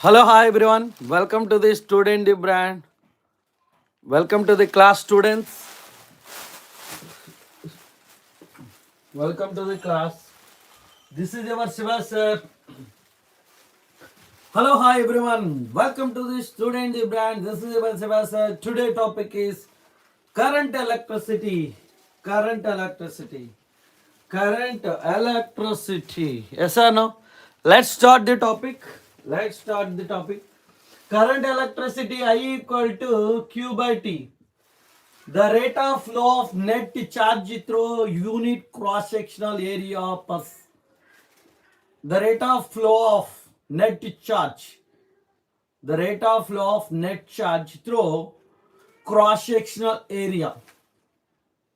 Hello, hi everyone. Welcome to the student brand. Welcome to the class students. Welcome to the class. This is our Shiva sir. Hello, hi everyone. Welcome to the student brand. This is our Shiva sir. Today topic is current electricity. Current electricity. Current electricity. Yes or no? Let's start the topic. Let's start the topic. Current electricity I equal to Q by T. The rate of flow of net charge through unit cross-sectional area per the rate of flow of net charge. The rate of flow of net charge through cross-sectional area.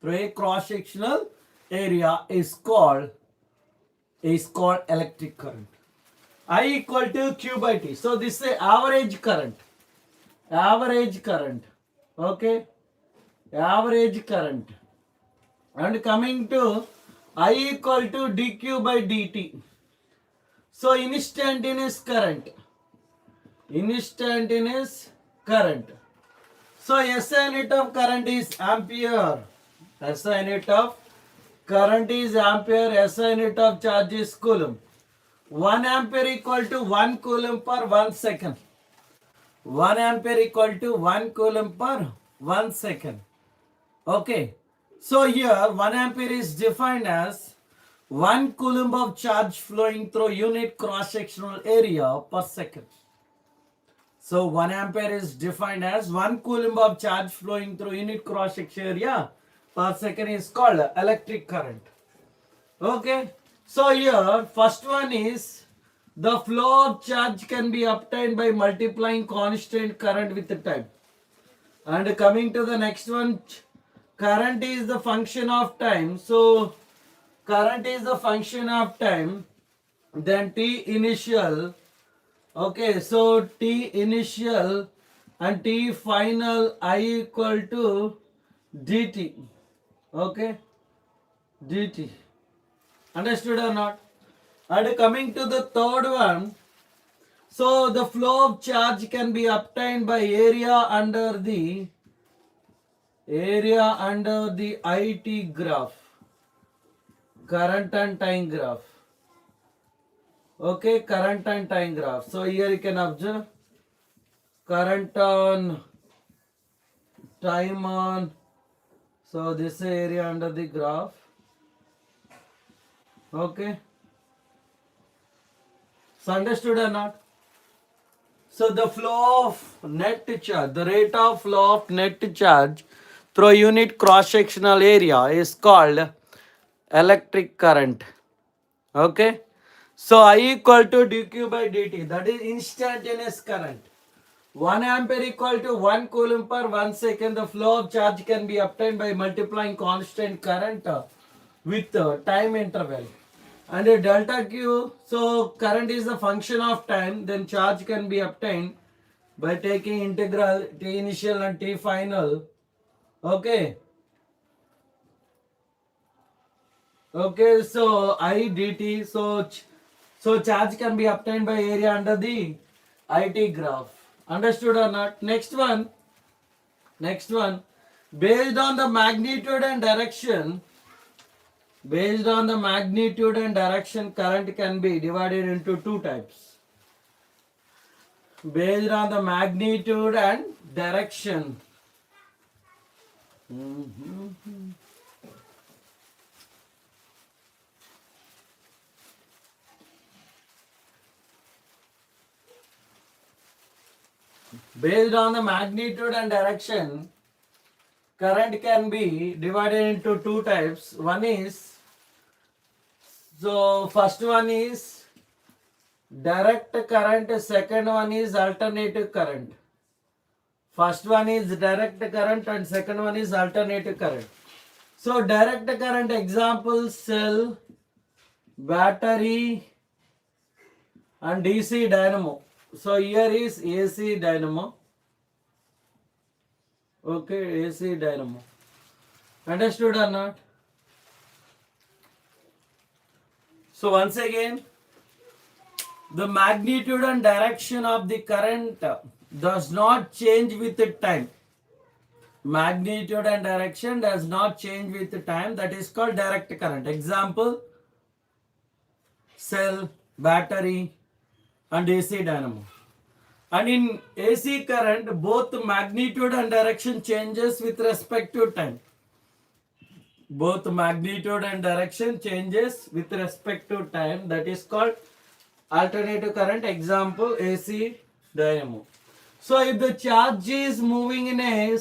Through a cross-sectional area is called electric current. I equal to Q by T. So this is average current. Average current. Okay. Average current. And coming to I equal to dq by dt. So instantaneous current. Instantaneous current. So SI unit of current is ampere. SI unit of current is ampere. SI unit of charge is coulomb. 1 ampere equal to 1 coulomb per 1 second. 1 ampere equal to 1 coulomb per 1 second. Okay. So here 1 ampere is defined as 1 coulomb of charge flowing through unit cross-sectional area per second. So 1 ampere is defined as 1 coulomb of charge flowing through unit cross-sectional area per second is called electric current. Okay. So here first one is the flow of charge can be obtained by multiplying constant current with the time. And coming to the next one, current is the function of time. So current is the function of time. Then T initial. Okay, so T initial and T final I equal to dt. Okay, dt. Understood or not? And coming to the third one, so the flow of charge can be obtained by area under the IT graph, current and time graph. Okay, current and time graph. So here you can observe current on, time on. So this area under the graph. Okay. So understood or not? So the flow of net charge, the rate of flow of net charge through unit cross-sectional area is called electric current. Okay. So I equal to dq by dt, that is instantaneous current. 1 ampere equal to 1 coulomb per 1 second. The flow of charge can be obtained by multiplying constant current with time interval. And a delta q, so current is the function of time, then charge can be obtained by taking integral t initial and t final. Okay. Okay, so I dt, so charge can be obtained by area under the IT graph. Understood or not? Next one, based on the magnitude and direction, current can be divided into two types. Based on the magnitude and direction. Based on the magnitude and direction, current can be divided into two types. One is, so first one is direct current, second one is alternative current. First one is direct current and second one is alternative current. So direct current example, cell, battery and DC dynamo. So here is AC dynamo. Okay, AC dynamo. Understood or not? So once again, The magnitude and direction of the current does not change with time. Magnitude and direction does not change with time. That is called direct current. Example, cell, battery, and AC dynamo. And in AC current, both magnitude and direction changes with respect to time. Both magnitude and direction changes with respect to time. That is called alternative current. Example, AC dynamo. So if the charge is moving in a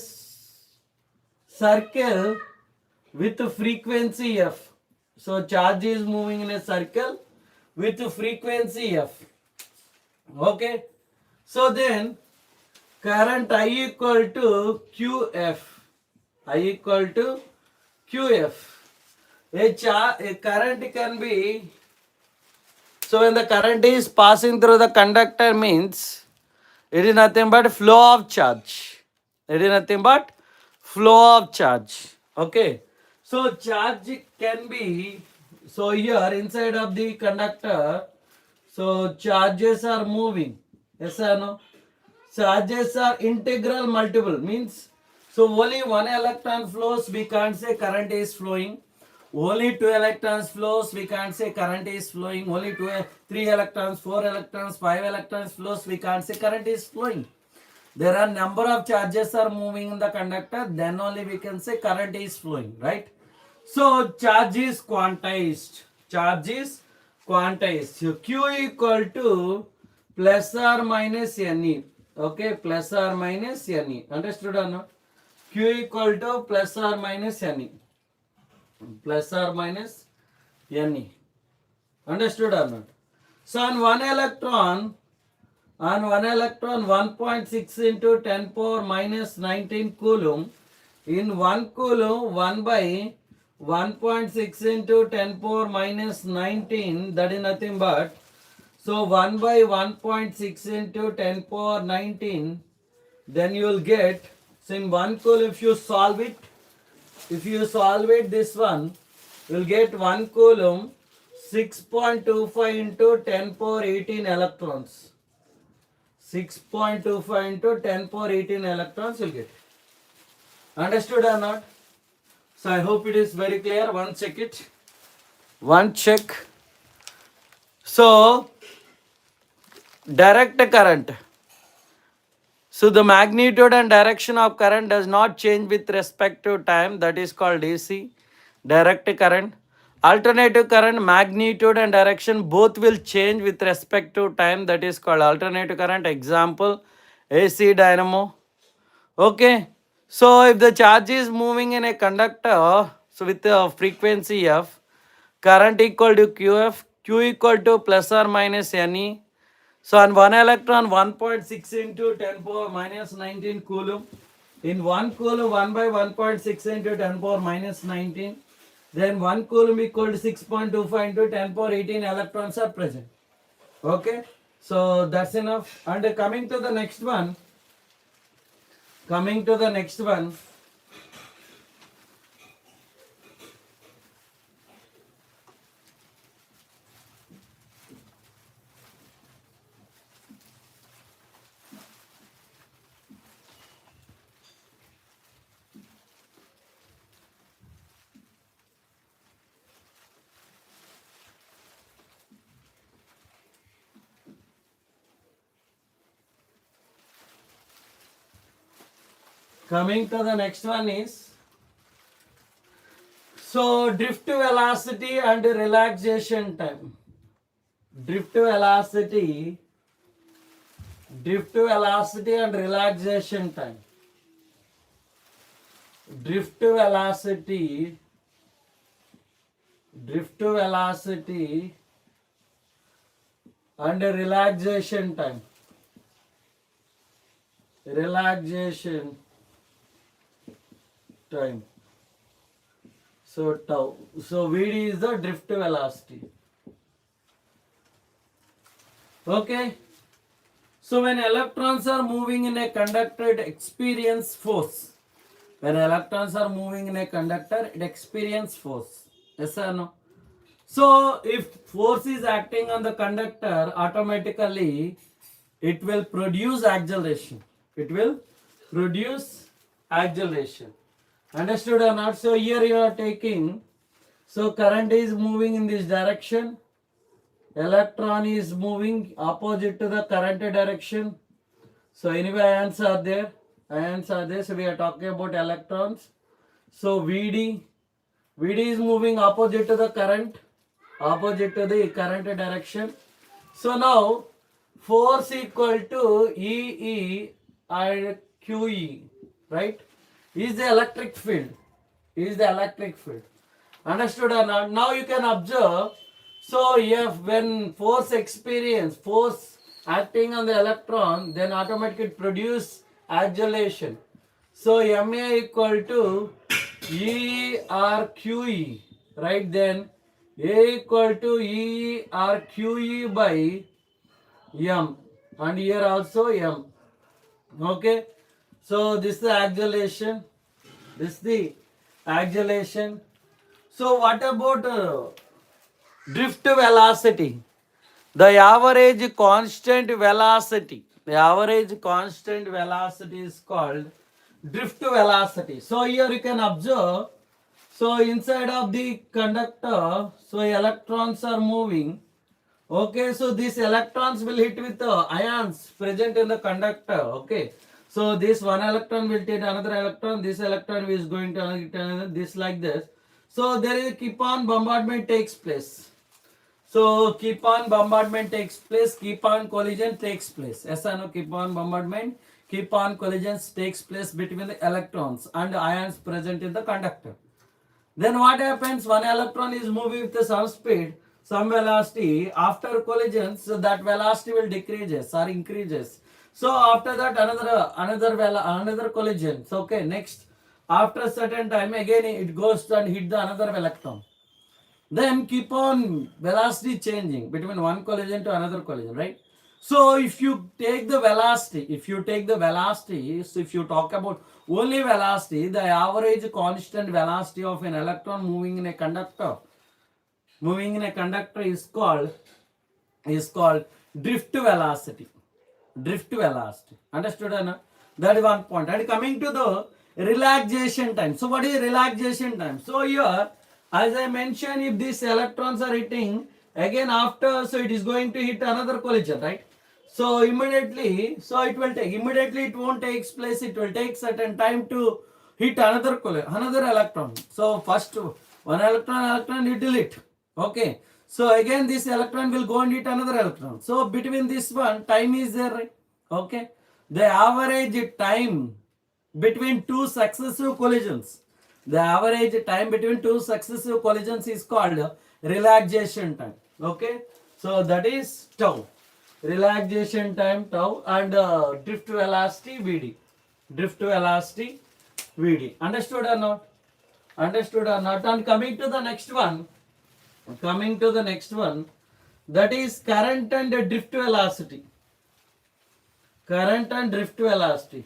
circle with frequency f, so charge is moving in a circle with frequency f. Okay, so then current I equal to qf. I equal to qf. A current can be, so when the current is passing through the conductor means it is nothing but flow of charge. It is nothing but flow of charge. Okay. So charge can be, so here inside of the conductor, so charges are moving. Yes or no? Charges are integral multiple means, so only one electron flows, we can't say current is flowing. Only two electrons flows, we can't say current is flowing. Only three electrons, four electrons, five electrons flows, we can't say current is flowing. There are number of charges are moving in the conductor, then only we can say current is flowing, right? So charge is quantized. Charge is quantized. So Q equal to plus or minus Ne. Okay, plus or minus Ne. Understood or not? Q equal to plus or minus Ne. Plus or minus Ne. Understood or not? So on one electron, 1.6 into 10 power minus 19 coulomb. In 1 coulomb, 1 by 1.6 into 10 power minus 19, that is nothing but, so 1 by 1.6 into 10 power 19, then you will get, so in 1 coulomb if you solve it, this one, you will get 1 coulomb 6.25 into 10 power 18 electrons. 6.25 into 10 power 18 electrons you'll get. Understood or not? So I hope it is very clear. One check it. One check. So direct current. So the magnitude and direction of current does not change with respect to time. That is called AC. Direct current. Alternative current, magnitude and direction both will change with respect to time. That is called alternative current. Example, AC dynamo. Okay. So if the charge is moving in a conductor, so with the frequency f, current equal to qf, q equal to plus or minus Ne. So on one electron, 1.6 into 10 power minus 19 coulomb. In 1 coulomb, 1 by 1.6 into 10 power minus 19. Then 1 coulomb equal to 6.25 into 10 power 18 electrons are present. Okay. So that's enough. And coming to the next one. Coming to the next one. Coming to the next one is, so drift velocity and relaxation time. Drift velocity and relaxation time. Drift velocity and relaxation time. Relaxation time. So tau. So Vd is the drift velocity. Okay. So when electrons are moving in a conductor, it experience force. When electrons are moving in a conductor, it experience force. Yes or no? So if force is acting on the conductor, automatically it will produce acceleration. It will produce acceleration. Understood or not? So here you are taking, so current is moving in this direction, electron is moving opposite to the current direction. So anyway, ions are there. Ions are there. So we are talking about electrons. So VD is moving opposite to the current, opposite to the current direction. So now force equal to EE and QE, right? Is the electric field. Is the electric field. Understood or not? Now you can observe. So if when force acting on the electron, then automatically produce acceleration. So MA equal to E R Q E, right? Then A equal to E R Q E by M, and here also M. Okay. So this is the acceleration. This is the acceleration. So what about drift velocity? The average constant velocity. The average constant velocity is called drift velocity. So here you can observe. So inside of the conductor, so electrons are moving. Okay, so these electrons will hit with the ions present in the conductor. Okay, so this one electron will take another electron. This electron is going to another, this like this. So there is keep on bombardment takes place. So keep on bombardment takes place, keep on collision takes place. Yes or no? Keep on bombardment, keep on collisions takes place between the electrons and ions present in the conductor. Then what happens? One electron is moving with some speed, some velocity. After collisions, so that velocity will decreases or increases. So after that, another collision. So okay, next after a certain time again it goes and hit the another electron. Then keep on velocity changing between one collision to another collision, right? So if you take the velocity, so if you talk about only velocity, the average constant velocity of an electron moving in a conductor is called drift velocity. Drift velocity. Understood or not? That is one point. And coming to the relaxation time. So what is relaxation time? So here, as I mentioned, if these electrons are hitting again after, so it is going to hit another collision, right? So immediately, so it will take, immediately it won't take place, it will take certain time to hit another electron. So first one electron it will hit. Okay. So again this electron will go and hit another electron. So between this one, time is there, right? Okay. The average time between two successive collisions. The average time between two successive collisions is called relaxation time. Okay. So that is tau. Relaxation time tau and drift velocity Vd. Drift velocity Vd. Understood or not? Understood or not? And coming to the next one, that is current and drift velocity. Current and drift velocity.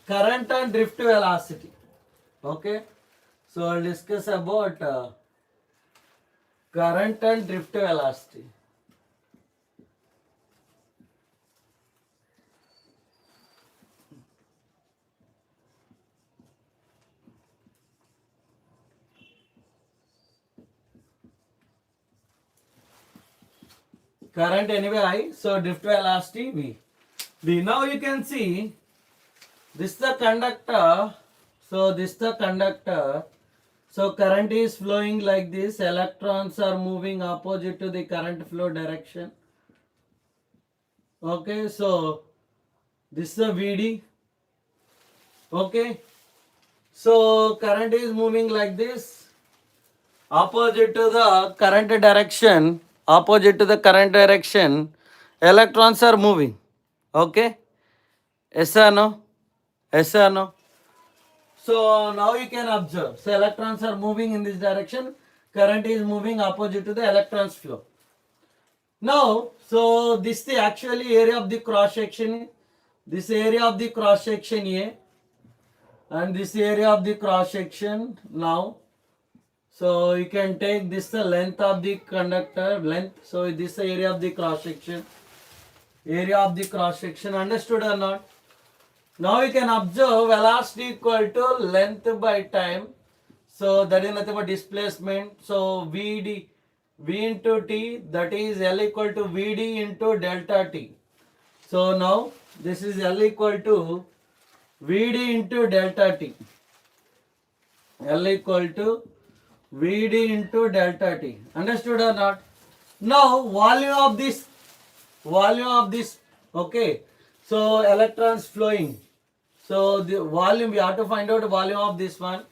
Current and drift velocity. Okay. So I'll discuss about current and drift velocity. Current anyway I, so drift velocity V. Now you can see this is the conductor. So this is the conductor. So current is flowing like this. Electrons are moving opposite to the current flow direction. Okay, so this is the VD. Okay, so current is moving like this. Opposite to the current direction. Opposite to the current direction. Electrons are moving. Okay. Yes or no? Yes or no? So now you can observe. So electrons are moving in this direction. Current is moving opposite to the electrons flow. Now, so this is the actually area of the cross section. This area of the cross section A, and this area of the cross section now. So you can take this the length of the conductor length. So this is the area of the cross section. Area of the cross section. Understood or not? Now you can observe velocity equal to length by time. So that is nothing but displacement. So V into T, that is L equal to Vd into delta T. So now this is L equal to Vd into delta T. L equal to Vd into delta T. Understood or not? Now volume of this, okay. So electrons flowing. So the volume, we have to find out the volume of this one.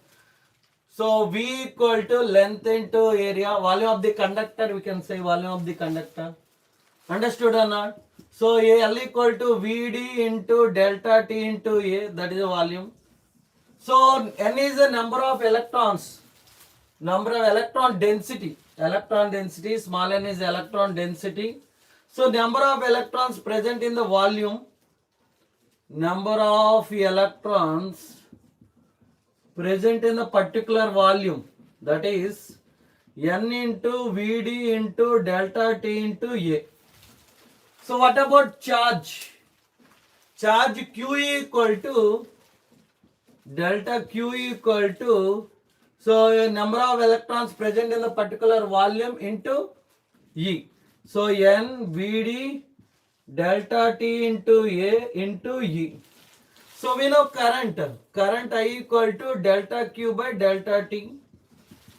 So V equal to length into area, volume of the conductor, we can say volume of the conductor. Understood or not? So L equal to Vd into delta T into A, that is the volume. So N is the number of electrons, number of electron density. Electron density, small n is electron density. So number of electrons present in the volume, number of electrons present in the particular volume, that is N into Vd into delta T into A. So what about charge? Charge Q equal to delta Q equal to, so number of electrons present in the particular volume into E. So N Vd delta T into A into E. So we know current I equal to delta Q by delta T.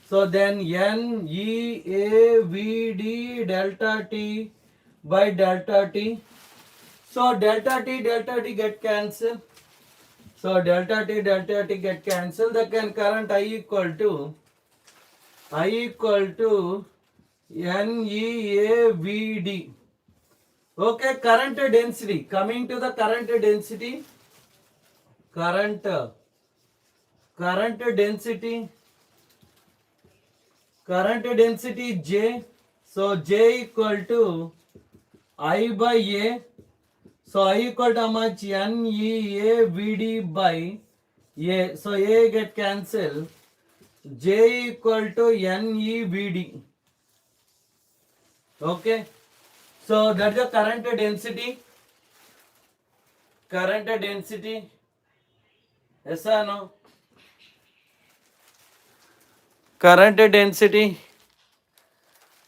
So then N E A V D delta T by delta T. So delta T get cancelled. So delta T get cancelled. Then current I equal to N E A V D. Okay, current density. Coming to the current density. Current density J. So J equal to I by A. So I equal to how much? N E A V D by A. So A get cancelled. J equal to N E V D. Okay. So that's the current density. Current density. Yes or no? Current density.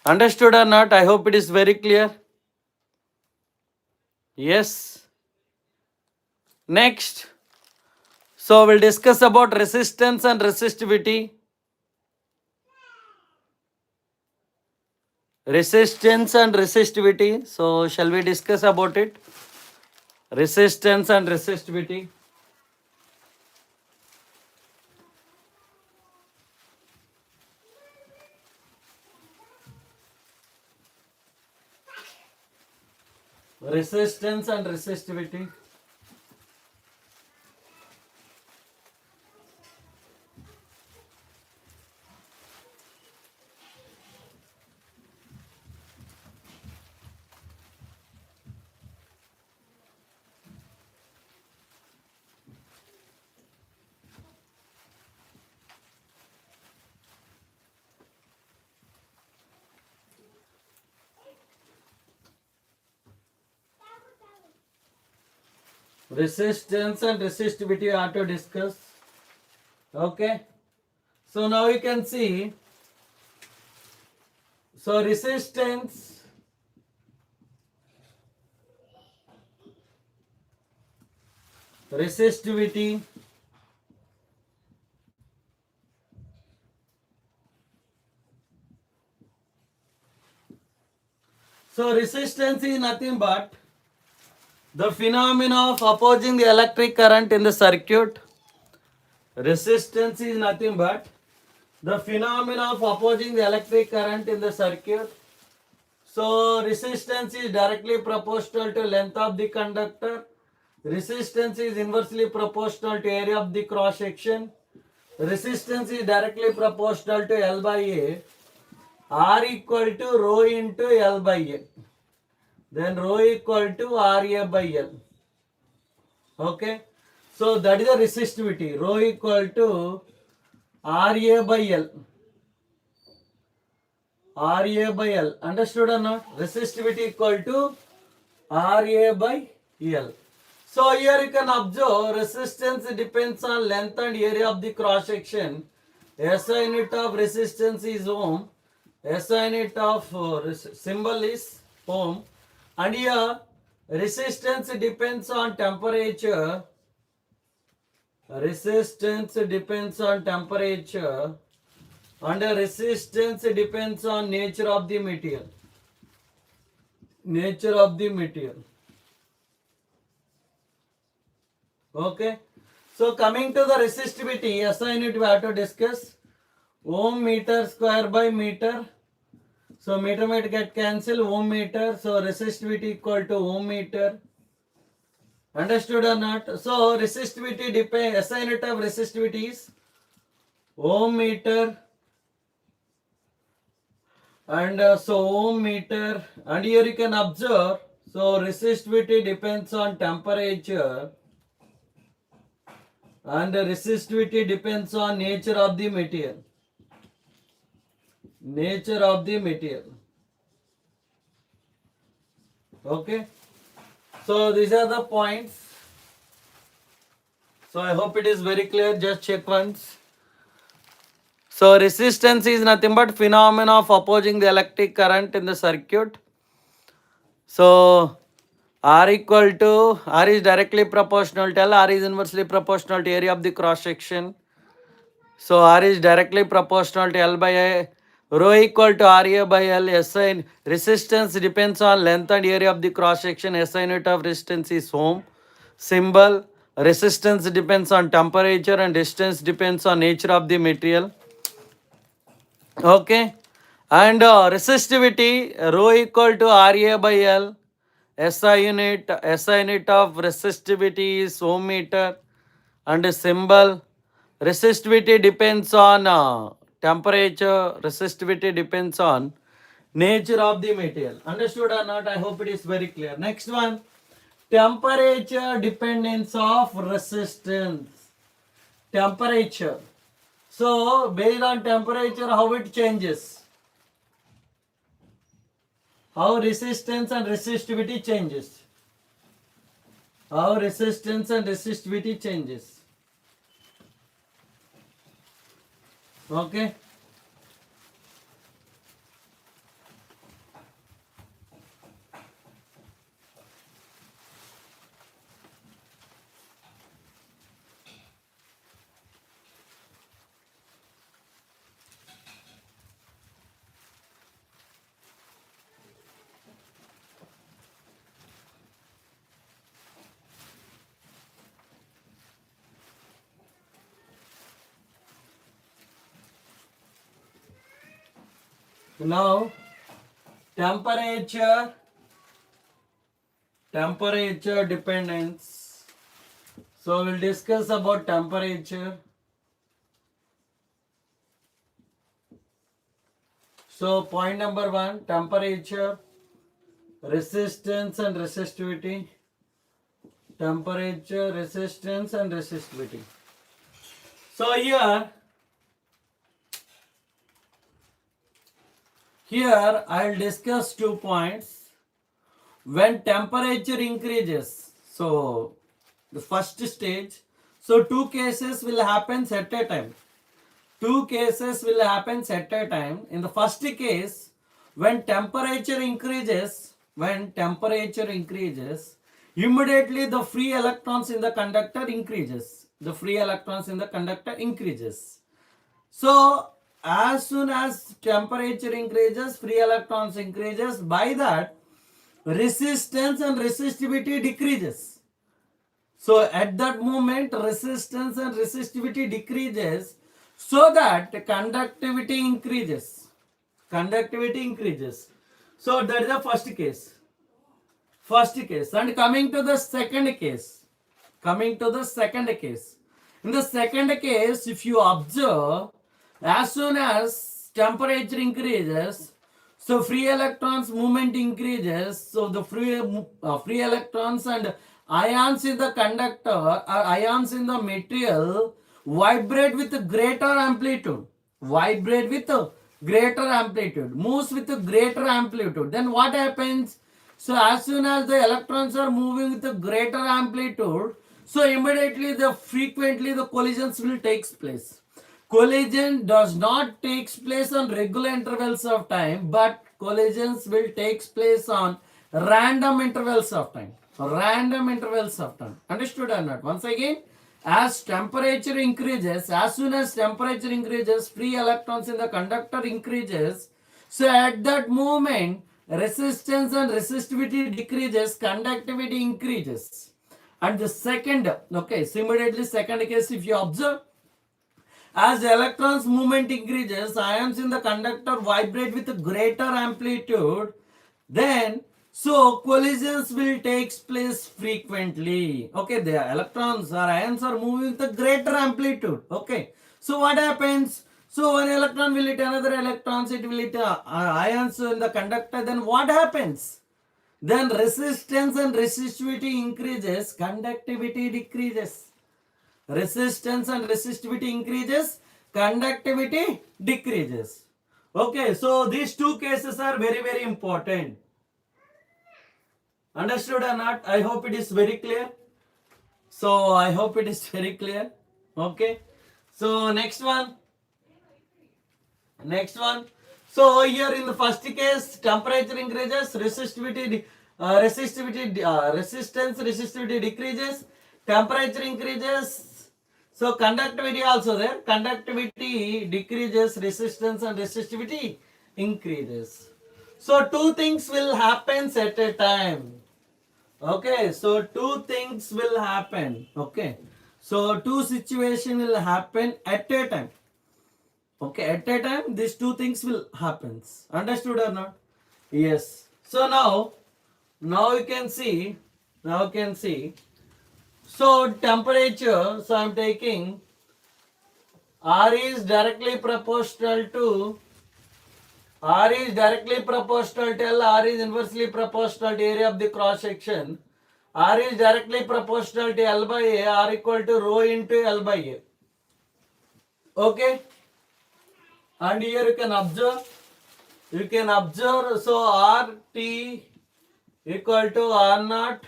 Understood or not? I hope it is very clear. Yes. Next. So we'll discuss about resistance and resistivity. Resistance and resistivity. So shall we discuss about it? Resistance and resistivity. Resistance and resistivity. Resistance and resistivity we have to discuss. Okay. So now you can see. So resistance, resistivity, so resistance is nothing but the phenomena of opposing the electric current in the circuit. Resistance is nothing but the phenomena of opposing the electric current in the circuit. So resistance is directly proportional to length of the conductor, Resistance is inversely proportional to area of the cross section. Resistance is directly proportional to L by A. R equal to rho into L by A. Then rho equal to RA by L. Okay. So that is the resistivity. Rho equal to RA by L. RA by L. Understood or not? Resistivity equal to RA by L. So here you can observe resistance depends on length and area of the cross section. SI unit of resistance is ohm. SI unit of symbol is ohm. And here resistance depends on temperature. Resistance depends on temperature. And resistance depends on nature of the material. Nature of the material. Okay. So coming to the resistivity, SI unit we have to discuss. Ohm meter square by meter. So meter get cancelled. Ohm meter. So resistivity equal to ohm meter. Understood or not? So resistivity depends. SI unit of resistivity is ohm meter. And so ohm meter. And here you can observe. So resistivity depends on temperature. And resistivity depends on nature of the material. Nature of the material. Okay. So these are the points. So I hope it is very clear. Just check once. So resistance is nothing but phenomena of opposing the electric current in the circuit. So R equal to, R is directly proportional to L, R is inversely proportional to area of the cross section. So R is directly proportional to L by A. Rho equal to RA by L. SI resistance depends on length and area of the cross section. SI unit of resistance is ohm. Symbol. Resistance depends on temperature and distance depends on nature of the material. Okay. And resistivity rho equal to RA by L. SI unit of resistivity is ohm meter. And symbol. Resistivity depends on temperature. Resistivity depends on nature of the material. Understood or not? I hope it is very clear. Next one. Temperature dependence of resistance. Temperature. So based on temperature, how it changes? How resistance and resistivity changes? How resistance and resistivity changes? Okay. Now temperature dependence. So we'll discuss about temperature. So point number 1, temperature, resistance and resistivity. Temperature, resistance and resistivity. So here I'll discuss 2 points. When temperature increases, so the first stage, so 2 cases will happen at a time. 2 cases will happen at a time. In the first case, when temperature increases, immediately the free electrons in the conductor increases. The free electrons in the conductor increases. So as soon as temperature increases, free electrons increases. By that, resistance and resistivity decreases. So at that moment, resistance and resistivity decreases, so that conductivity increases. Conductivity increases. So that is the first case. And coming to the second case. Coming to the second case. In the second case, if you observe, as soon as temperature increases, so free electrons movement increases, so the free electrons and ions in the conductor or ions in the material vibrate with greater amplitude. Vibrate with a greater amplitude, moves with a greater amplitude. Then what happens? So as soon as the electrons are moving with a greater amplitude, so immediately the collisions will take place. Collision does not takes place on regular intervals of time, but collisions will take place on random intervals of time. Random intervals of time. Understood or not? Once again, as temperature increases, as soon as temperature increases, free electrons in the conductor increases. So at that moment, resistance and resistivity decreases, conductivity increases. And the second, okay, similarly, second case, if you observe, as the electrons movement increases, ions in the conductor vibrate with greater amplitude, then so collisions will take place frequently. Okay, the electrons or ions are moving with a greater amplitude. Okay, so what happens? So one electron will hit another electrons, it will hit ions in the conductor. Then what happens? Then resistance and resistivity increases, conductivity decreases. Resistance and resistivity increases, conductivity decreases. Okay, so these two cases are very, very important. Understood or not? I hope it is very clear. So I hope it is very clear. Okay. So next one. Next one. So here in the first case, temperature increases, resistance, resistivity decreases, temperature increases. So conductivity also there. Conductivity decreases, resistance and resistivity increases. So two things will happen at a time. Okay, so two things will happen. Okay, so two situation will happen at a time. Okay, at a time these two things will happen. Understood or not? Yes. So now you can see, so temperature, so I'm taking R is directly proportional to R is directly proportional to L, R is inversely proportional to area of the cross section. R is directly proportional to L by A, R equal to rho into L by A. Okay? And here you can observe, so RT equal to R naught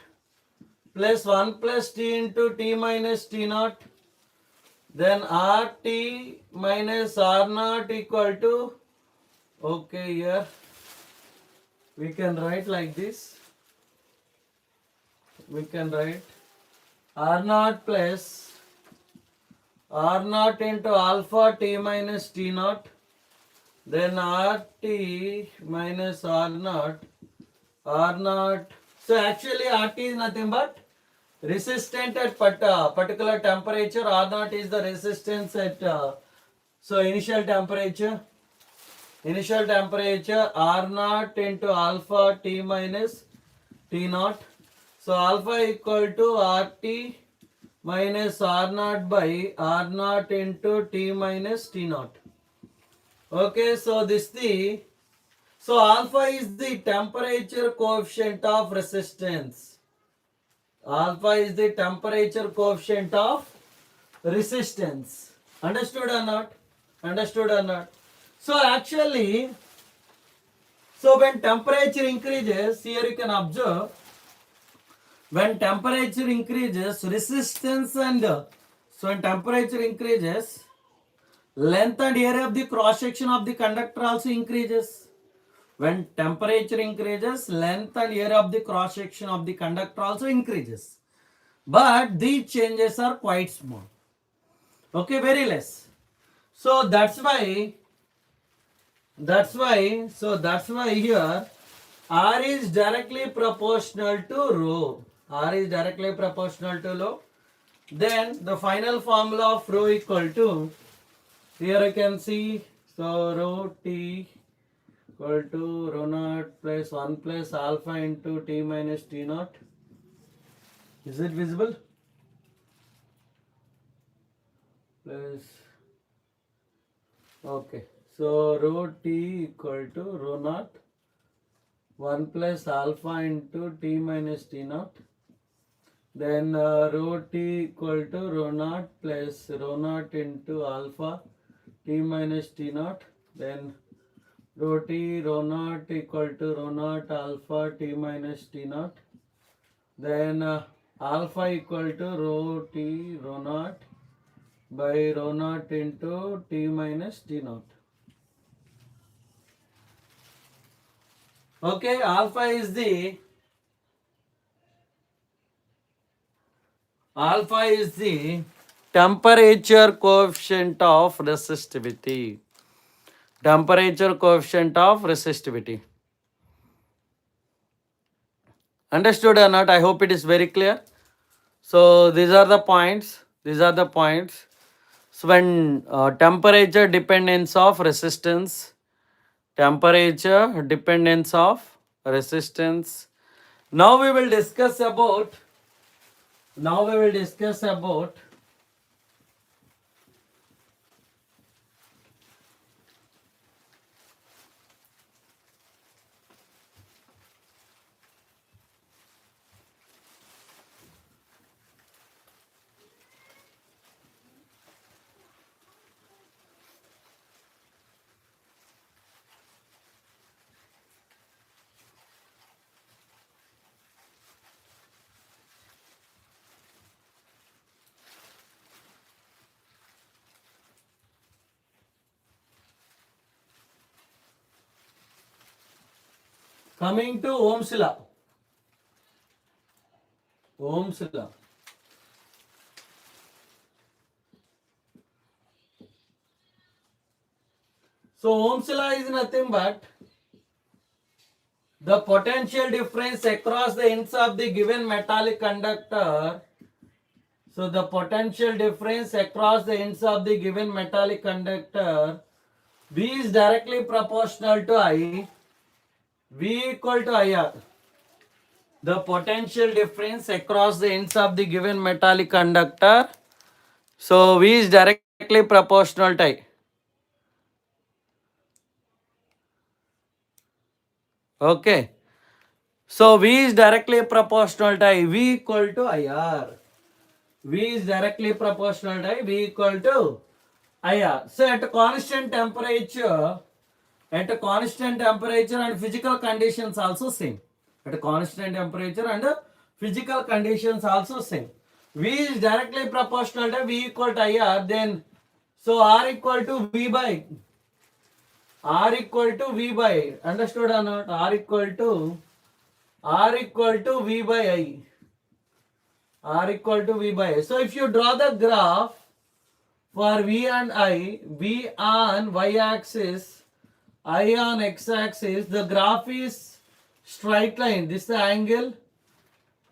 plus 1 plus T into T minus T naught. Then RT minus R naught equal to, okay, here we can write like this. We can write R naught plus R naught into alpha T minus T naught. Then RT minus R naught. So actually RT is nothing but resistant at particular temperature. R naught is the resistance at so initial temperature R naught into alpha T minus T naught. So alpha equal to RT minus R naught by R naught into T minus T naught. Okay, so so alpha is the temperature coefficient of resistance. Alpha is the temperature coefficient of resistance. Understood or not? Understood or not? So actually, so when temperature increases, here you can observe, when temperature increases, resistance and so when temperature increases, length and area of the cross section of the conductor also increases. When temperature increases, length and area of the cross section of the conductor also increases. But these changes are quite small. Okay, very less. So that's why here R is directly proportional to rho. R is directly proportional to rho. Then the final formula of rho equal to, here you can see, so rho T equal to rho naught plus 1 plus alpha into T minus T naught. Is it visible? plus, okay, so rho t equal to rho naught 1 plus alpha into t minus t naught. Then rho t equal to rho naught plus rho naught into alpha t minus t naught. Then rho naught equal to rho naught alpha t minus t naught. Then alpha equal to rho naught by rho naught into t minus t naught. Okay, alpha is the temperature coefficient of resistivity. Temperature coefficient of resistivity. Understood or not? I hope it is very clear. So these are the points. So when temperature dependence of resistance, Now we will discuss about coming to Ohm's law. So Ohm's law is nothing but the potential difference across the ends of the given metallic conductor. So the potential difference across the ends of the given metallic conductor, V is directly proportional to I, V equal to IR. The potential difference across the ends of the given metallic conductor, so V is directly proportional to I. Okay. So V is directly proportional to I, V equal to IR. V is directly proportional to I, V equal to IR. So at a constant temperature and physical conditions also same. At a constant temperature and physical conditions also same. V is directly proportional to V equal to IR, then so R equal to V by understood or not? R equal to V by I. So if you draw the graph for V and I, V on y-axis, I on x-axis, the graph is straight line. This is the angle.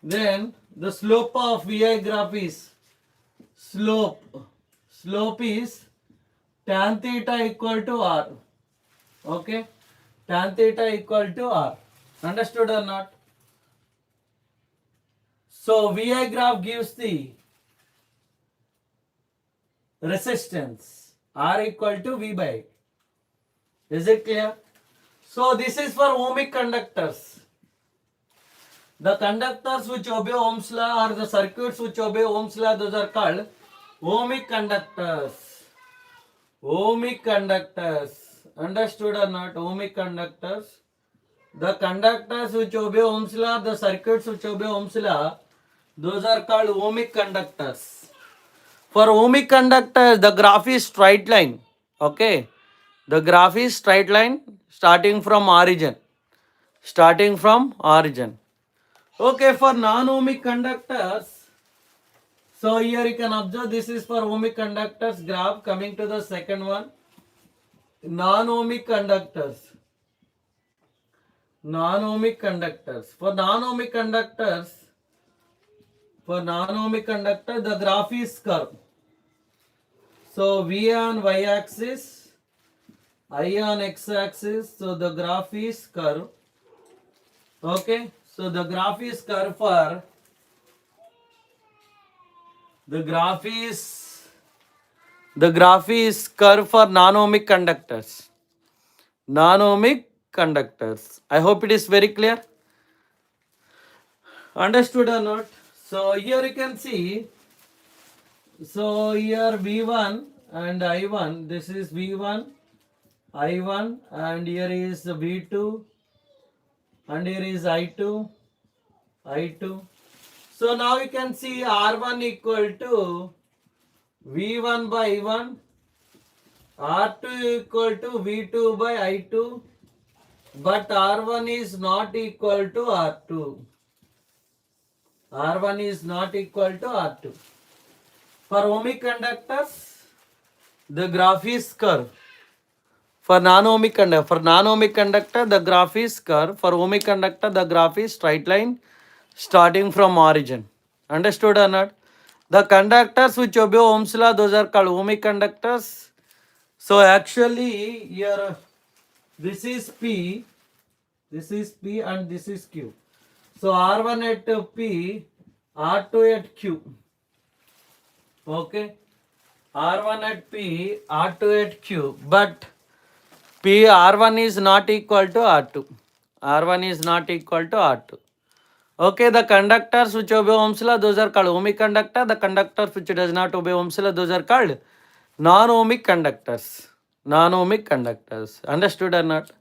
Then the slope of VI graph is slope is tan theta equal to R. Okay, tan theta equal to R. Understood or not? So VI graph gives the resistance R equal to V by I. Is it clear? So this is for ohmic conductors. The conductors which obey Ohm's law or the circuits which obey Ohm's law, those are called ohmic conductors. Understood or not? Ohmic conductors. The conductors which obey Ohm's law, the circuits which obey Ohm's law, those are called ohmic conductors. For ohmic conductors, the graph is straight line. Okay. The graph is straight line starting from origin. Okay, for non-ohmic conductors, so here you can observe this is for ohmic conductors graph. Coming to the second one, non-ohmic conductors. For non-ohmic conductor, the graph is curve. So V on y-axis, I on x-axis. So the graph is curve. Okay, so the graph is curve for The graph is curve for non-ohmic conductors. Non-ohmic conductors. I hope it is very clear. Understood or not? So here you can see. So here V1 and I1. This is V1, I1, and here is V2, and here is I2, I2. So now you can see R1 equal to V1 by 1, R2 equal to V2 by I2, but R1 is not equal to R2. R1 is not equal to R2. For ohmic conductors, the graph is curve. For non-ohmic conductor, the graph is curve. For ohmic conductor, the graph is straight line starting from origin. Understood or not? The conductors which obey Ohm's law, those are called ohmic conductors. So actually here this is P, and this is Q. So R1 at P, R2 at Q. Okay. R1 at P, R2 at Q. But P R1 is not equal to R2. R1 is not equal to R2. Okay, the conductors which obey Ohm's law, those are called ohmic conductor. The conductors which does not obey Ohm's law, those are called non-ohmic conductors. Non-ohmic conductors. Understood or not?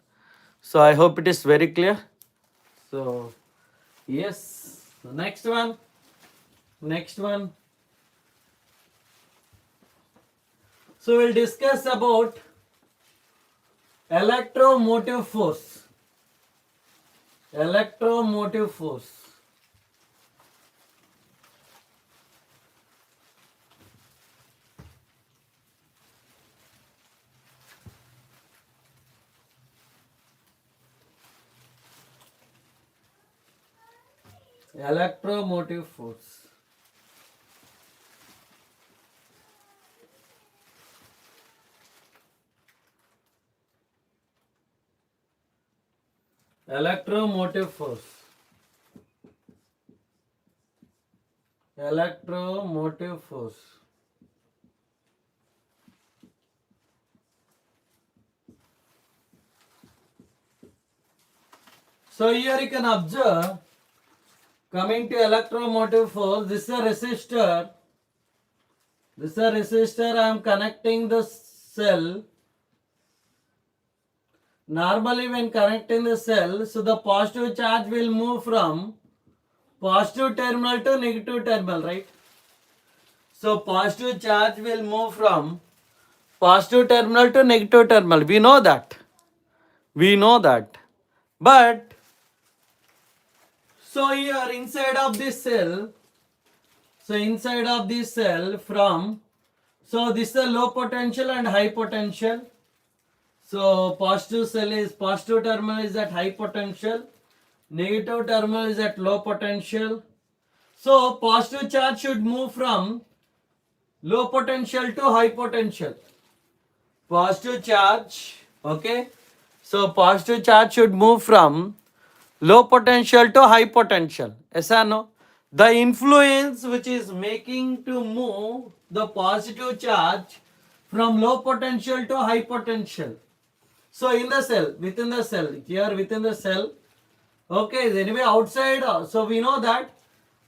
So I hope it is very clear. So yes. Next one. Next one. So we'll discuss about electromotive force. Electromotive force. Electromotive force. Electromotive force. Electromotive force. So here you can observe, coming to electromotive force, this is a resistor. This is a resistor. I am connecting the cell. Normally when connecting the cell, so the positive charge will move from positive terminal to negative terminal, right? So positive charge will move from positive terminal to negative terminal. We know that. We know that. But so here inside of this cell, from, so this is a low potential and high potential. So positive terminal is at high potential, negative terminal is at low potential. So positive charge should move from low potential to high potential. Positive charge, okay. So positive charge should move from low potential to high potential. Yes or no? The influence which is making to move the positive charge from low potential to high potential. So in the cell, within the cell, here within the cell, okay, anyway outside, so we know that,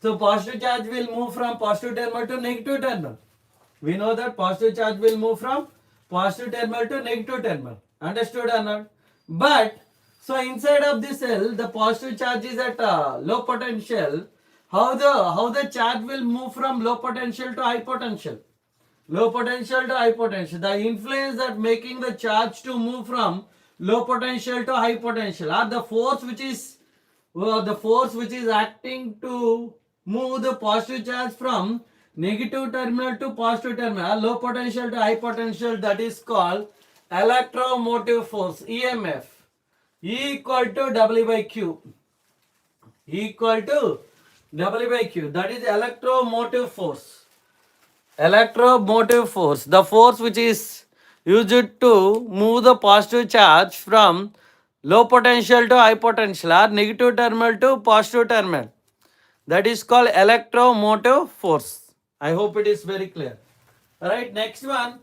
so positive charge will move from positive terminal to negative terminal. We know that positive charge will move from positive terminal to negative terminal. Understood or not? But so inside of this cell, the positive charge is at low potential. How the charge will move from low potential to high potential? Low potential to high potential. The influence that making the charge to move from low potential to high potential, or the force which is acting to move the positive charge from negative terminal to positive terminal, low potential to high potential, that is called electromotive force, EMF. E equal to W by Q. E equal to W by Q. That is electromotive force. Electromotive force, the force which is used to move the positive charge from low potential to high potential, or negative terminal to positive terminal. That is called electromotive force. I hope it is very clear. Alright, next one.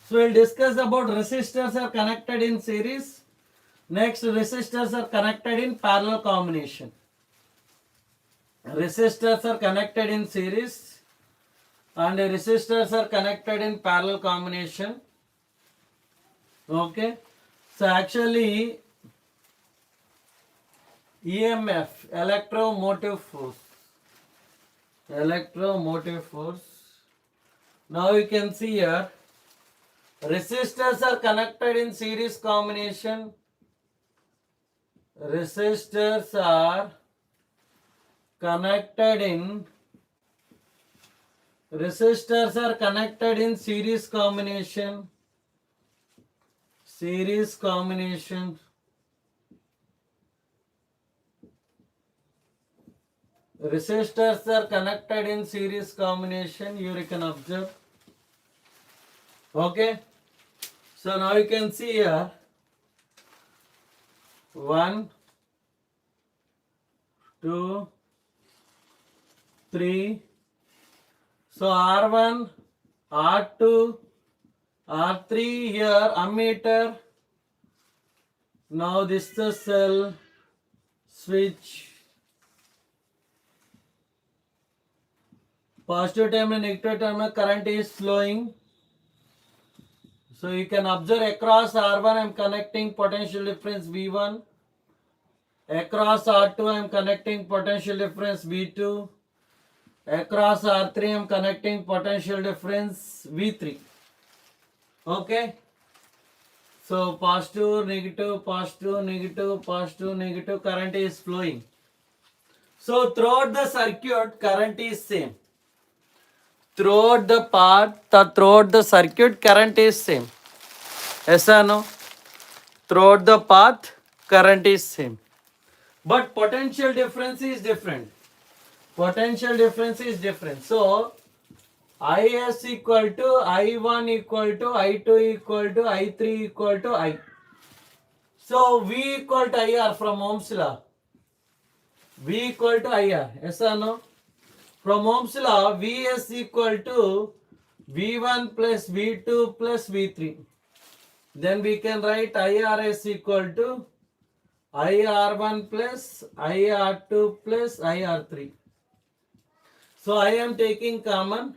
So we'll discuss about resistors are connected in series. Next, resistors are connected in parallel combination. Resistors are connected in series and resistors are connected in parallel combination. Okay. So actually EMF, electromotive force. Electromotive force. Now you can see here resistors are connected in series combination. Resistors are connected in series combination. Series combination. Resistors are connected in series combination. You can observe. Okay. So now you can see here 1, 2, 3. So R1, R2, R3 here ammeter. Now this is the cell switch. Positive terminal, negative terminal current is flowing. So you can observe across R1 I am connecting potential difference V1. Across R2 I am connecting potential difference V2. Across R3 I am connecting potential difference V3. Okay. So positive, negative, positive, negative, positive, negative current is flowing. So throughout the circuit current is same. Throughout the circuit current is same. Yes or no? Throughout the path current is same. But potential difference is different. Potential difference is different. So Is equal to I1 equal to I2 equal to I3 equal to I. So V equal to IR from Ohm's law. V equal to IR. Yes or no? From Ohm's law, Vs equal to V1 plus V2 plus V3. Then we can write IRs equal to IR1 plus IR2 plus IR3. So I am taking common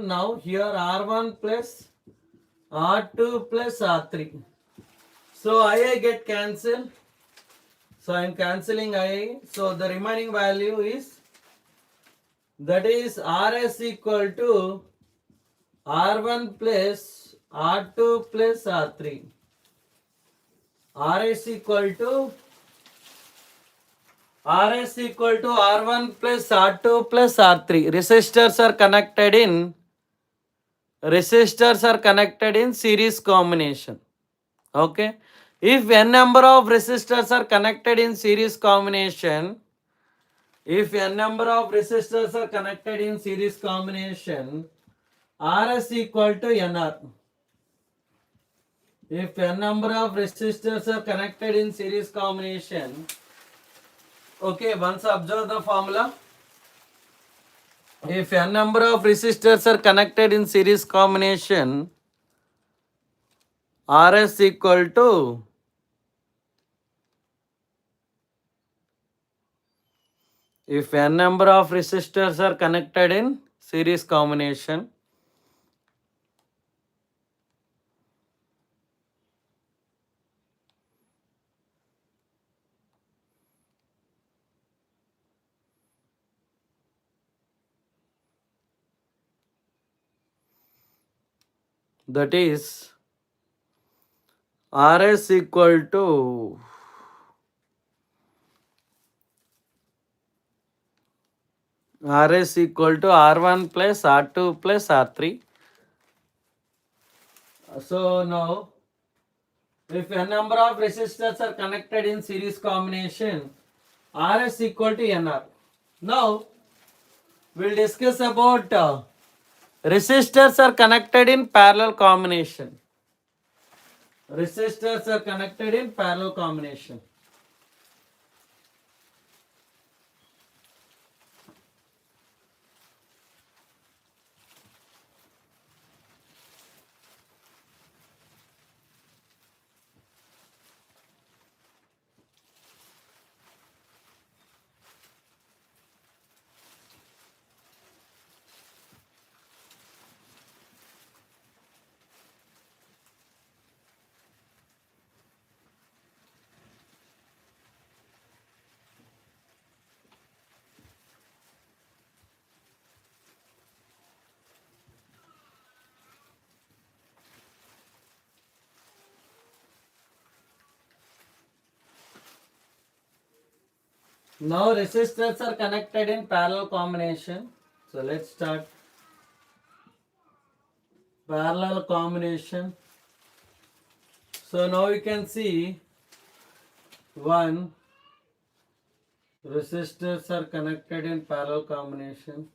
now here R1 plus R2 plus R3. So I get cancelled. So I am cancelling I. So the remaining value is, that is Rs equal to R1 plus R2 plus R3. Rs equal to R1 plus R2 plus R3. Resistors are connected in series combination. Okay. If n number of resistors are connected in series combination, Rs equal to Nr. If n number of resistors are connected in series combination, okay, once observe the formula. If n number of resistors are connected in series combination, Rs equal to if n number of resistors are connected in series combination, that is Rs equal to R1 plus R2 plus R3. So now, if n number of resistors are connected in series combination, Rs equal to Nr. Now, we'll discuss about resistors are connected in parallel combination. Resistors are connected in parallel combination. Now resistors are connected in parallel combination. So let's start parallel combination. So now you can see one resistors are connected in parallel combination.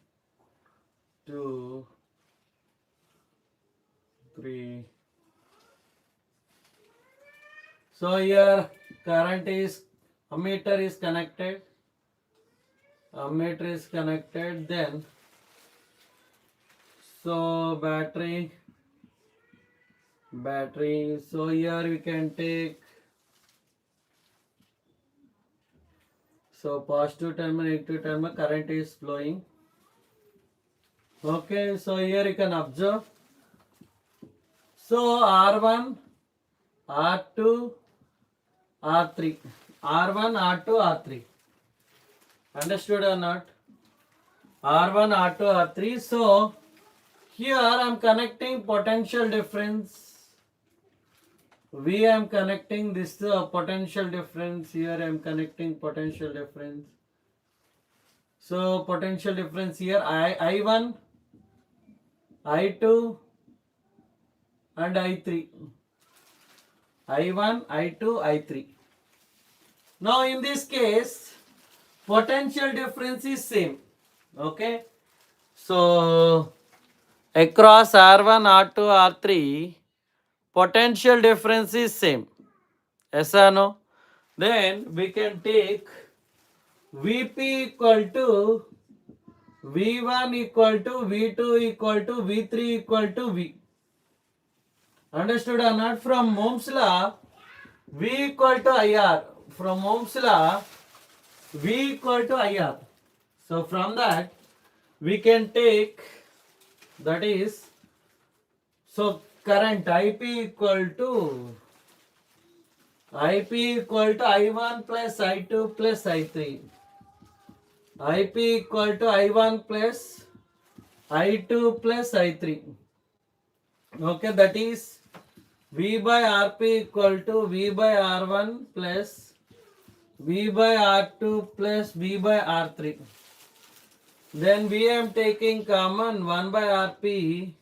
2, 3. So here current is ammeter is connected. Ammeter is connected. Then so battery. So here we can take so positive terminal, negative terminal, current is flowing. Okay, so here you can observe. So R1, R2, R3. R1, R2, R3. Understood or not? R1, R2, R3. So here I am connecting potential difference. We am connecting this potential difference. Here I am connecting potential difference. So potential difference here I1, I2 and I3. I1, I2, I3. Now in this case, potential difference is same. Okay. So across R1, R2, R3, potential difference is same. Yes or no? Then we can take Vp equal to V1 equal to V2 equal to V3 equal to V. Understood or not? From Ohm's law, V equal to IR. From Ohm's law, V equal to IR. So from that, we can take, that is, so current IP equal to I1 plus I2 plus I3. IP equal to I1 plus I2 plus I3. Okay, that is V by Rp equal to V by R1 plus V by R2 plus V by R3. Then we am taking common 1 by Rp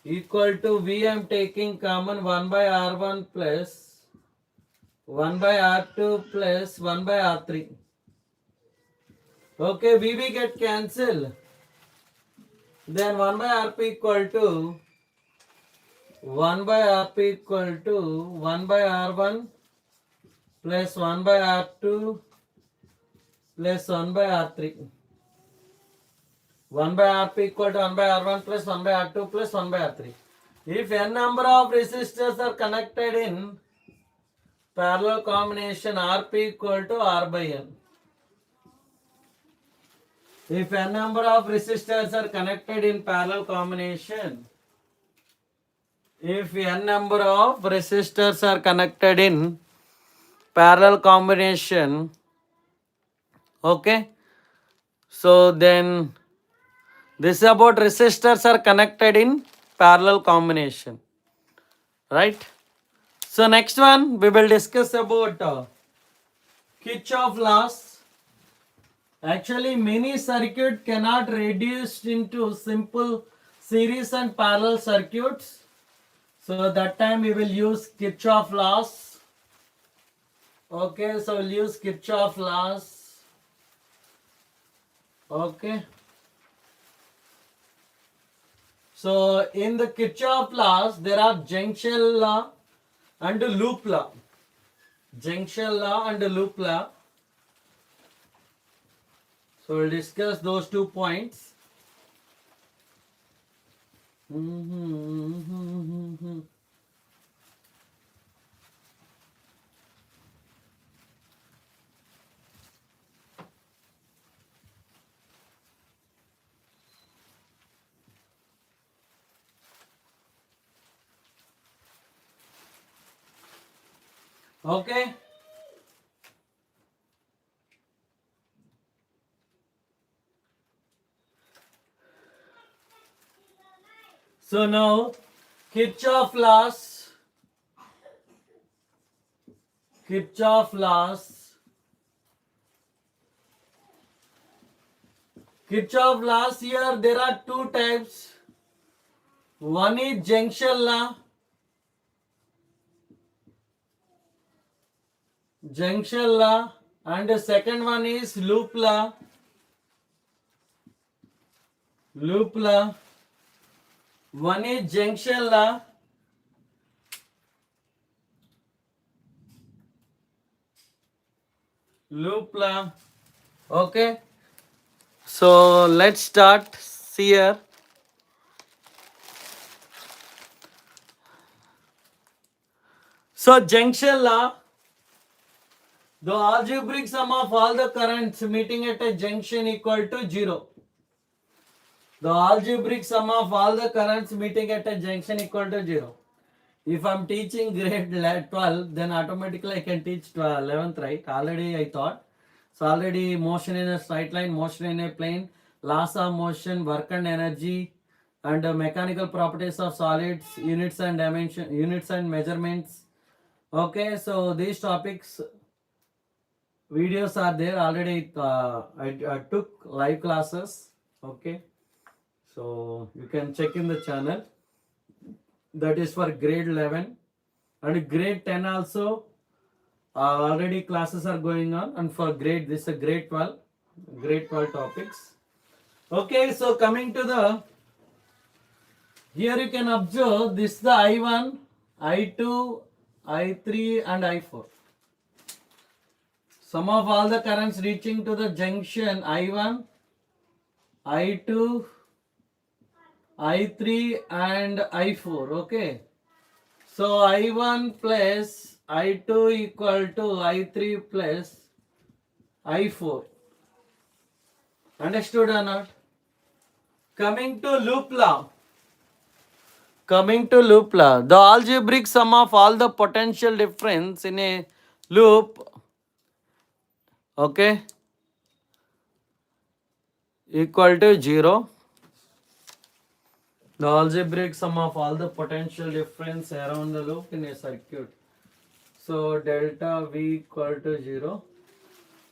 equal to V am taking common 1 by R1 plus 1 by R2 plus 1 by R3. Okay, VB get cancelled. Then 1 by Rp equal to 1 by Rp equal to 1 by R1 plus 1 by R2 plus 1 by R3. 1 by Rp equal to 1 by R1 plus 1 by R2 plus 1 by R3. If n number of resistors are connected in parallel combination, Rp equal to R by N. If n number of resistors are connected in parallel combination, if n number of resistors are connected in parallel combination, okay, so then this is about resistors are connected in parallel combination, right? So next one we will discuss about Kirchhoff laws. Actually, many circuit cannot reduce into simple series and parallel circuits. So that time we will use Kirchhoff laws. Okay, so we'll use Kirchhoff laws. Okay. So in the Kirchhoff laws, there are junction law and loop law. Junction law and loop law. So we'll discuss those 2 points. Okay. So now Kirchhoff laws Kirchhoff laws here there are two types. One is junction law, and the second one is loop law. One is junction law, loop law. Okay, so let's start here. So junction law, the algebraic sum of all the currents meeting at a junction equal to 0. The algebraic sum of all the currents meeting at a junction equal to 0. If I'm teaching grade 12, then automatically I can teach 11th, right? Already I thought. So already motion in a straight line, motion in a plane, laws of motion, work and energy, and mechanical properties of solids, units and dimension, units and measurements. Okay, so these topics videos are there already. I took live classes. Okay, so you can check in the channel. That is for grade 11 and grade 10 also. Already classes are going on, and for grade this is a grade 12 topics. Okay, so coming to the here you can observe this is the I1, I2, I3 and I4. Sum of all the currents reaching to the junction I1, I2, I3 and I4. Okay, so I1 plus I2 equal to I3 plus I4. Understood or not? Coming to loop law. The algebraic sum of all the potential difference in a loop, okay, equal to 0. The algebraic sum of all the potential difference around the loop in a circuit. So delta V equal to 0.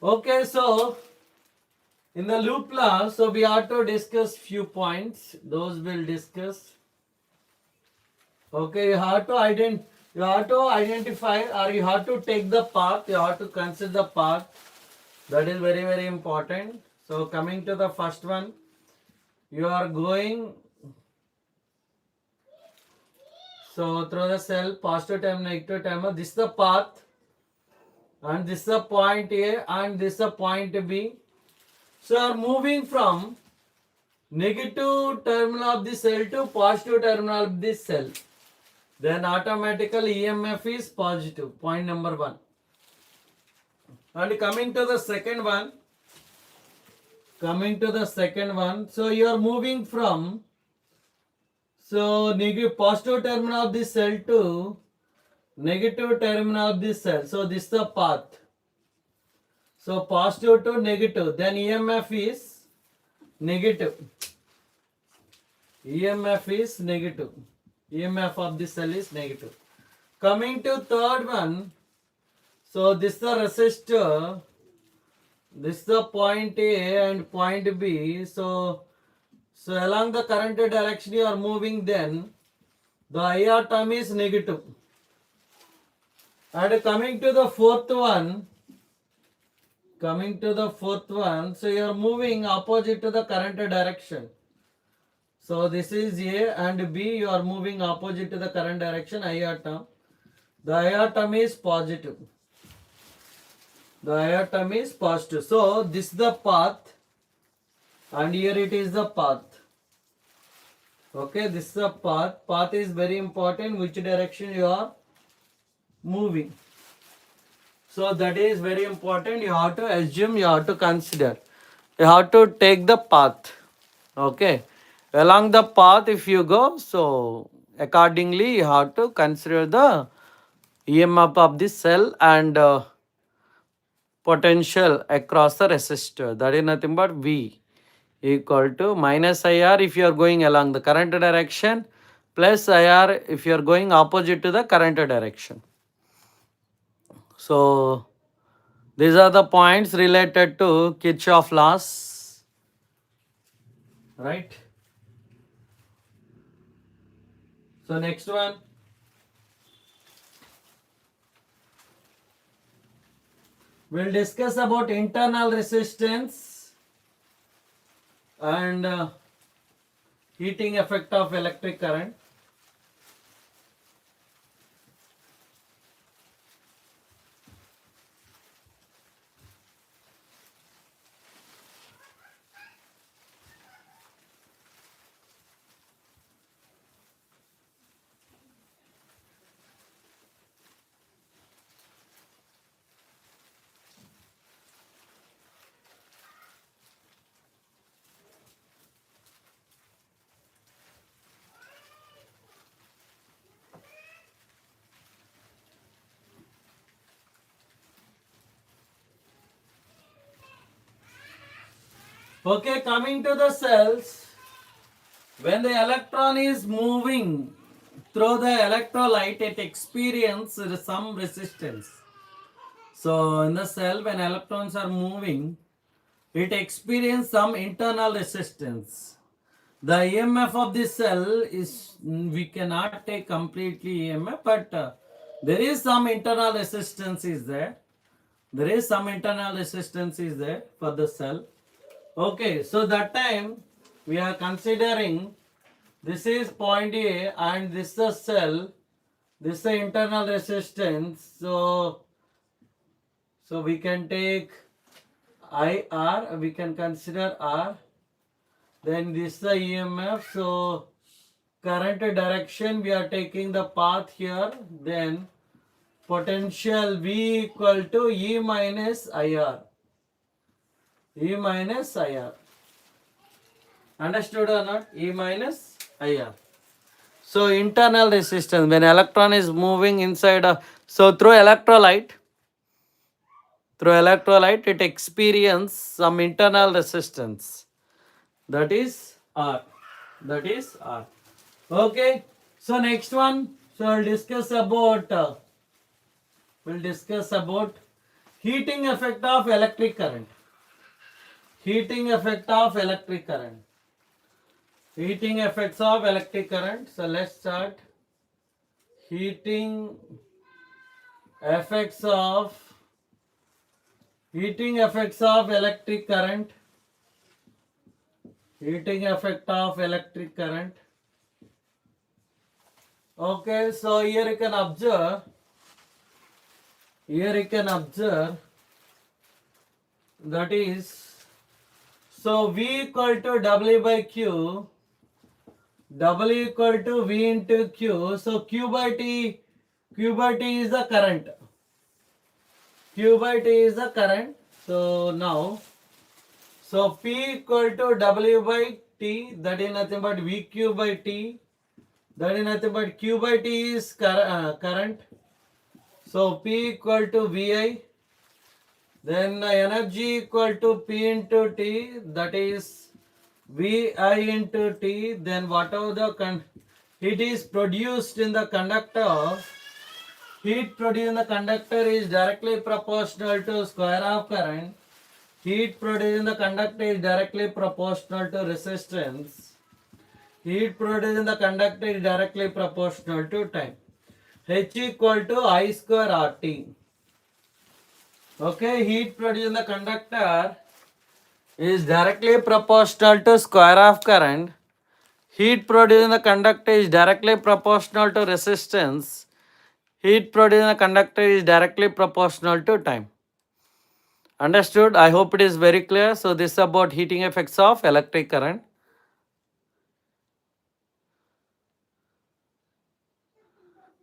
Okay, so in the loop law, so we have to discuss few points. Those will discuss. Okay, you have to identify, or you have to take the path. You have to consider the path. That is very, very important. So coming to the first one, you are going so through the cell, positive term, negative term. This is the path, and this is the point A, and this is the point B. So you are moving from negative terminal of the cell to positive terminal of this cell. Then automatically EMF is positive. Point number 1. And coming to the second one, so you are moving from negative positive terminal of this cell to negative terminal of this cell. So this is the path. So positive to negative, then EMF is negative. EMF of this cell is negative. Coming to third one, so this is the resistor. This is the point A and point B. So along the current direction you are moving, then the IR term is negative. And coming to the fourth one, so you are moving opposite to the current direction. So this is A and B, you are moving opposite to the current direction, IR term. The IR term is positive. So this is the path, and here it is the path. Okay, this is the path. Path is very important, which direction you are moving. So that is very important. You have to assume, you have to consider. You have to take the path. Okay. Along the path if you go, so accordingly you have to consider the EMF of the cell and potential across the resistor. That is nothing but V equal to minus IR if you are going along the current direction, plus IR if you are going opposite to the current direction. So these are the points related to Kirchhoff laws. right? So next one, we'll discuss about internal resistance and heating effect of electric current. Okay, coming to the cells, when the electron is moving through the electrolyte, it experiences some resistance. So in the cell, when electrons are moving, it experiences some internal resistance. The EMF of the cell is, we cannot take completely EMF, but there is some internal resistance is there. There is some internal resistance is there for the cell. Okay, so that time we are considering this is point A and this is the cell, this is the internal resistance. So we can take IR, we can consider R. Then this is the EMF. So current direction, we are taking the path here. Then potential V equal to E minus IR. E minus IR. Understood or not? E minus IR. So internal resistance, when electron is moving inside a, so through electrolyte, it experiences some internal resistance. That is R. That is R. Okay. So next one. So we'll discuss about heating effect of electric current. Heating effect of electric current. Heating effects of electric current. So let's start. Heating effects of electric current. Heating effect of electric current. Okay, so here you can observe. That is, so V equal to W by Q. W equal to V into Q. So Q by T is the current. Q by T is the current. So now, so P equal to W by T, that is nothing but VQ by T. That is nothing but Q by T is current. So P equal to VI. Then energy equal to P into T, that is VI into T. Then whatever the heat is produced in the conductor, heat produced in the conductor is directly proportional to square of current. Heat produced in the conductor is directly proportional to resistance. Heat produced in the conductor is directly proportional to time. H equal to I square RT. Okay, heat produced in the conductor is directly proportional to square of current. Heat produced in the conductor is directly proportional to resistance. Heat produced in the conductor is directly proportional to time. Understood? I hope it is very clear. So this is about heating effects of electric current.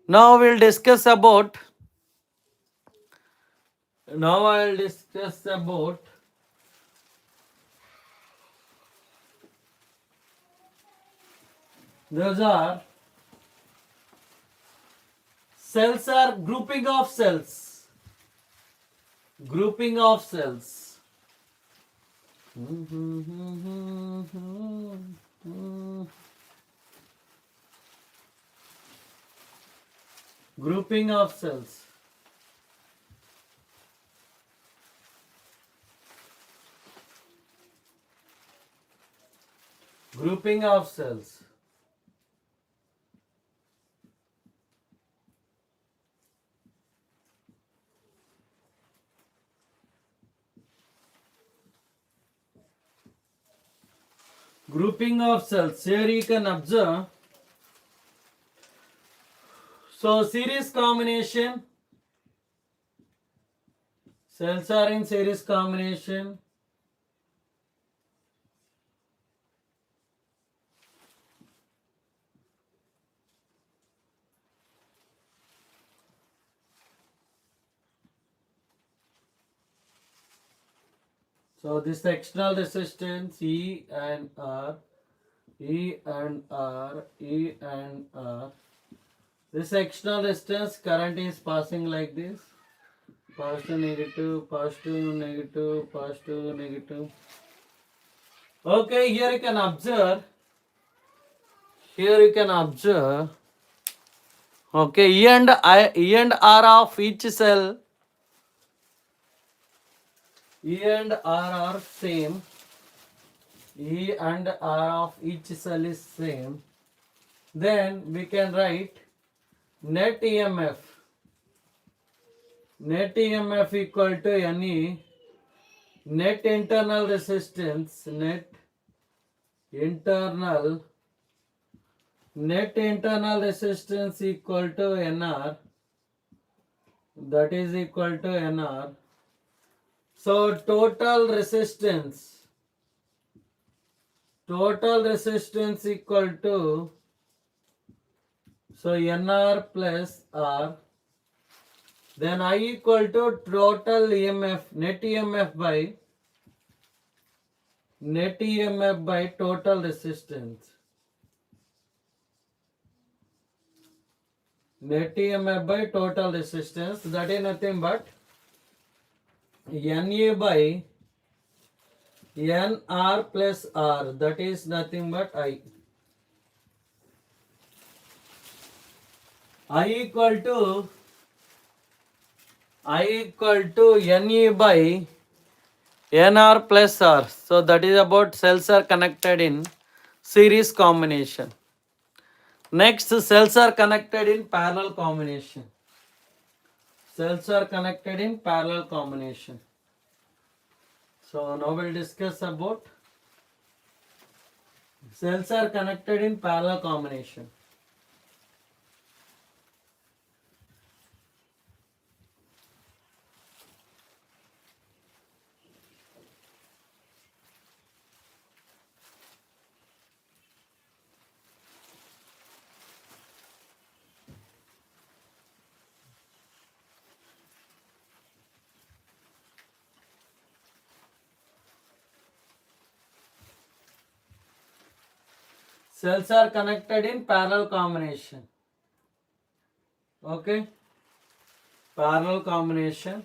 Now we'll discuss about those are cells are grouping of cells. Grouping of cells. Grouping of cells. Grouping of cells. Grouping of cells. Here you can observe. So series combination. Cells are in series combination. So this external resistance E and R, E and R, E and R. This external resistance current is passing like this. Positive, negative, positive, negative, positive, negative. Okay, here you can observe. Okay, E and R of each cell. E and R are same. E and R of each cell is same. Then we can write net EMF. Net EMF equal to NE. Net internal resistance. Net internal resistance equal to NR. That is equal to NR. So total resistance equal to, so NR plus R. Then I equal to total EMF, net EMF by total resistance. Net EMF by total resistance, that is nothing but NA by NR plus R, that is nothing but I. I equal to NE by NR plus R. So that is about cells are connected in series combination. Next, cells are connected in parallel combination. Cells are connected in parallel combination. So now we'll discuss about cells are connected in parallel combination. Cells are connected in parallel combination. Okay, parallel combination.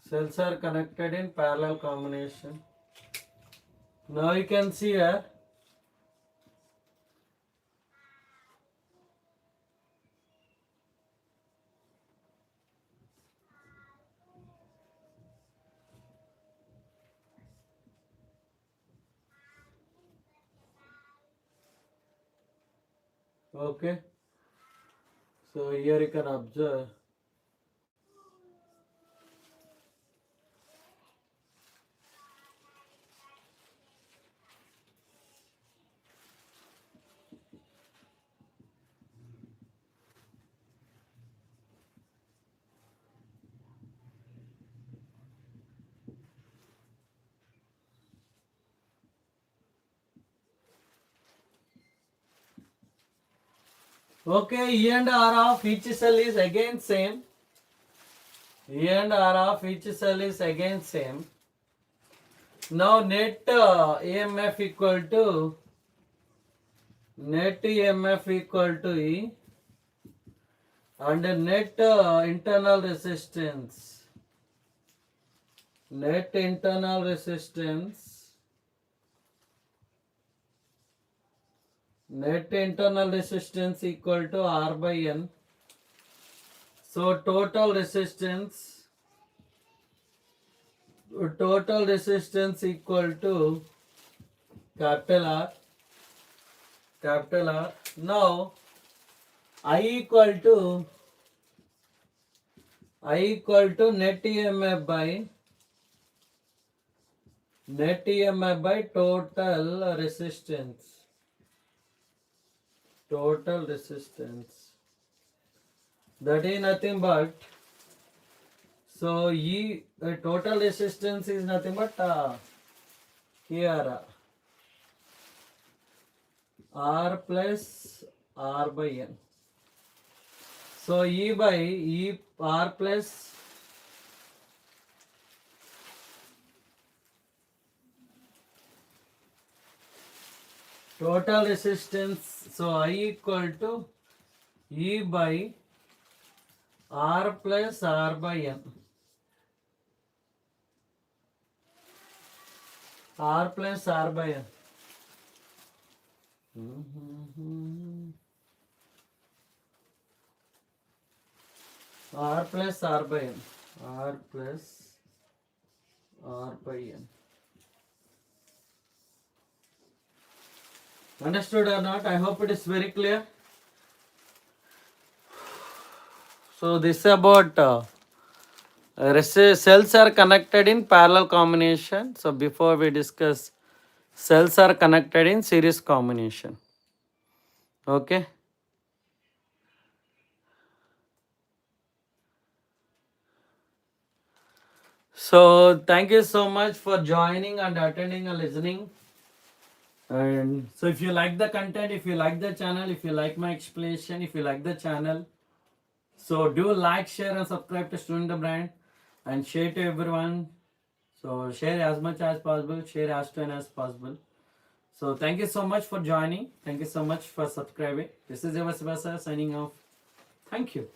Cells are connected in parallel combination. Now you can see here. Okay, so here you can observe. Okay, E and R of each cell is again same. E and R of each cell is again same. Now net EMF equal to E and net internal resistance. Net internal resistance equal to R by N. So total resistance total resistance equal to capital R. Capital R. Now I equal to net EMF by total resistance. Total resistance. That is nothing but, so total resistance is nothing but here R plus R by N. So E by E R plus total resistance. So I equal to E by R plus R by N. R plus R by N. R plus R by N. R plus R by N. Understood or not? I hope it is very clear. So this is about cells are connected in parallel combination. So before we discuss, cells are connected in series combination. Okay. So thank you so much for joining and attending and listening. And so if you like the content, if you like the channel, if you like my explanation, if you like the channel, so do like, share and subscribe to Student the Brand and share to everyone. So share as much as possible, share as often as possible. So thank you so much for joining. Thank you so much for subscribing. This is Eva Sivasa signing off. Thank you.